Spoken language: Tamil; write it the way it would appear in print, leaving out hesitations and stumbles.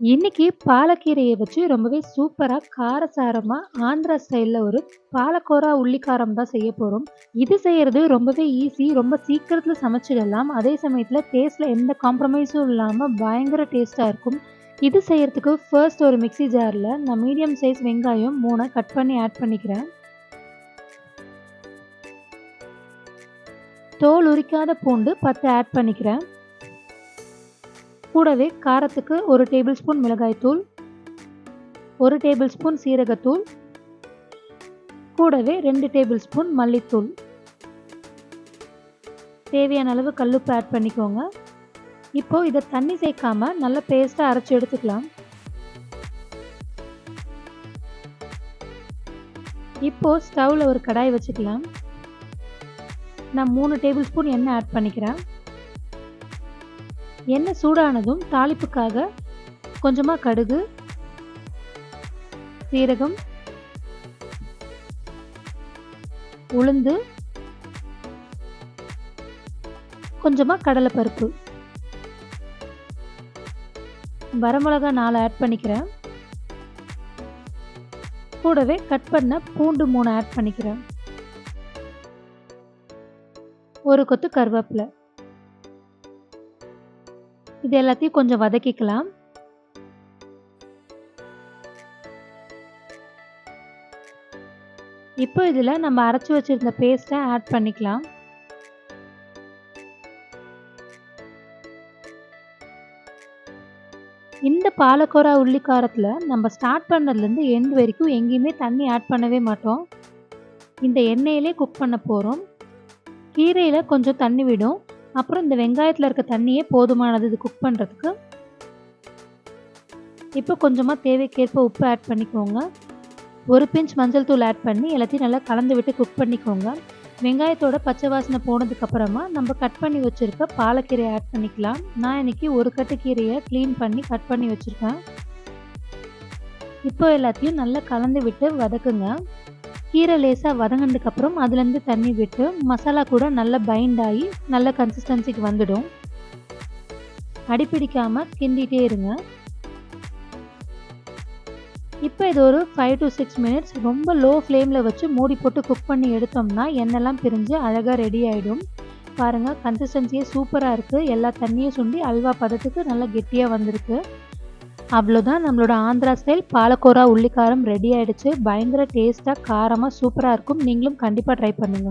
இன்னைக்கு பாலக்கீரைய வச்சு ரொம்பவே சூப்பரா, காரசாரமா ஆந்திரா ஸ்டைல்ல ஒரு பாலக்கோரா உள்ளிக்காரம் தான் செய்ய போறோம். இது செய்யறது ரொம்பவே ஈஸி. ரொம்ப சீக்கிரத்துல சமைச்சிடலாம். அதே சமயத்துல டேஸ்ட்ல எந்த காம்ப்ரமைஸும் இல்லாம பயங்கர டேஸ்ட்டா இருக்கும். இது செய்யறதுக்கு ஃபர்ஸ்ட் ஒரு மிக்ஸி ஜார்ல நான் மீடியம் சைஸ் வெங்காயம் 3 கட் பண்ணி ஆட் பண்ணிக்கிறேன். தோல் உரிக்காத பூண்டு 10 ஆட் பண்ணிக்கிறேன். கூடவே காரத்துக்கு 1 டேபிள் ஸ்பூன் மிளகாய்த்தூள், 1 டேபிள் ஸ்பூன் சீரகத்தூள், கூடவே 2 டேபிள் ஸ்பூன் மல்லித்தூள். தேவையான அளவு கல்லுப்பு ஆட் பண்ணிக்கோங்க. இப்போ இதை தண்ணி சேர்க்காம நல்ல பேஸ்டா அரைச்சு எடுத்துக்கலாம். இப்போ ஸ்டவ்ல ஒரு கடாய் வச்சுக்கலாம். நான் 3 டேபிள் ஸ்பூன் எண்ணெய் ஆட் பண்ணிக்கிறேன். எண்ணெய் சூடானதும் தாளிப்புக்காக கொஞ்சமா கடுகு, சீரகம், உளுந்து, கொஞ்சமா கடலைப்பருப்பு, வரமிளகாய் 4 ஆட் பண்ணிக்கிறேன். கூடவே கட் பண்ண பூண்டு 3 ஆட் பண்ணிக்கிறேன். ஒரு கொத்து கருவேப்பிலை. இது எல்லாத்தையும் கொஞ்சம் வதக்கிக்கலாம். இப்போ இதுல நம்ம அரைச்சு வச்சிருந்த பேஸ்ட்டை ஆட் பண்ணிக்கலாம். இந்த பாலக்கோரா உள்ளிக்காரத்துல நம்ம ஸ்டார்ட் பண்ணதுல இருந்து எண்ட் வரைக்கும் எங்கேயுமே தண்ணி ஆட் பண்ணவே மாட்டோம். இந்த எண்ணெயிலே குக் பண்ண போறோம். கீரையில கொஞ்சம் தண்ணி விடும். அப்புறம் இந்த வெங்காயத்தில் இருக்க தண்ணியே போதுமானது இது குக் பண்ணுறதுக்கு. இப்போ கொஞ்சமாக தேவைக்கேற்ப உப்பு ஆட் பண்ணிக்கோங்க. 1 பிஞ்ச் மஞ்சள் தூள் ஆட் பண்ணி எல்லாத்தையும் நல்லா கலந்து விட்டு குக் பண்ணிக்கோங்க. வெங்காயத்தோட பச்சை வாசனை போனதுக்கப்புறமா நம்ம கட் பண்ணி வச்சுருக்க பாலக்கீரையை ஆட் பண்ணிக்கலாம். நான் இன்றைக்கி ஒரு கட்டு கீரையை க்ளீன் பண்ணி கட் பண்ணி வச்சுருக்கேன். இப்போ எல்லாத்தையும் நல்லா கலந்து விட்டு வதக்குங்க. கீரை லேசாக வதங்கினதுக்கப்புறம் அதுலேருந்து தண்ணி விட்டு மசாலா கூட நல்லா பைண்ட் ஆகி நல்ல கன்சிஸ்டன்சிக்கு வந்துடும். அடிப்பிடிக்காமல் கிண்டிகிட்டே இருங்க. இப்போ இது ஒரு 5 to 6 மினிட்ஸ் ரொம்ப லோ ஃப்ளேமில் வச்சு மூடி போட்டு குக் பண்ணி எடுத்தோம்னா எண்ணெய்லாம் பிரிஞ்சு அழகாக ரெடி ஆகிடும். பாருங்கள், கன்சிஸ்டன்சியே சூப்பராக இருக்குது. எல்லா தண்ணியும் சுண்டி அல்வா பதத்துக்கு நல்லா கெட்டியாக வந்திருக்கு. அவ்வளோதான், நம்மளோட ஆந்திரா ஸ்டைல் பாலக்கோரா உள்ளிக்காரம் ரெடி ஆகிடுச்சு. பயங்கர டேஸ்ட்டாக காரமாக சூப்பராக இருக்கும். நீங்களும் கண்டிப்பாக ட்ரை பண்ணுங்கள்.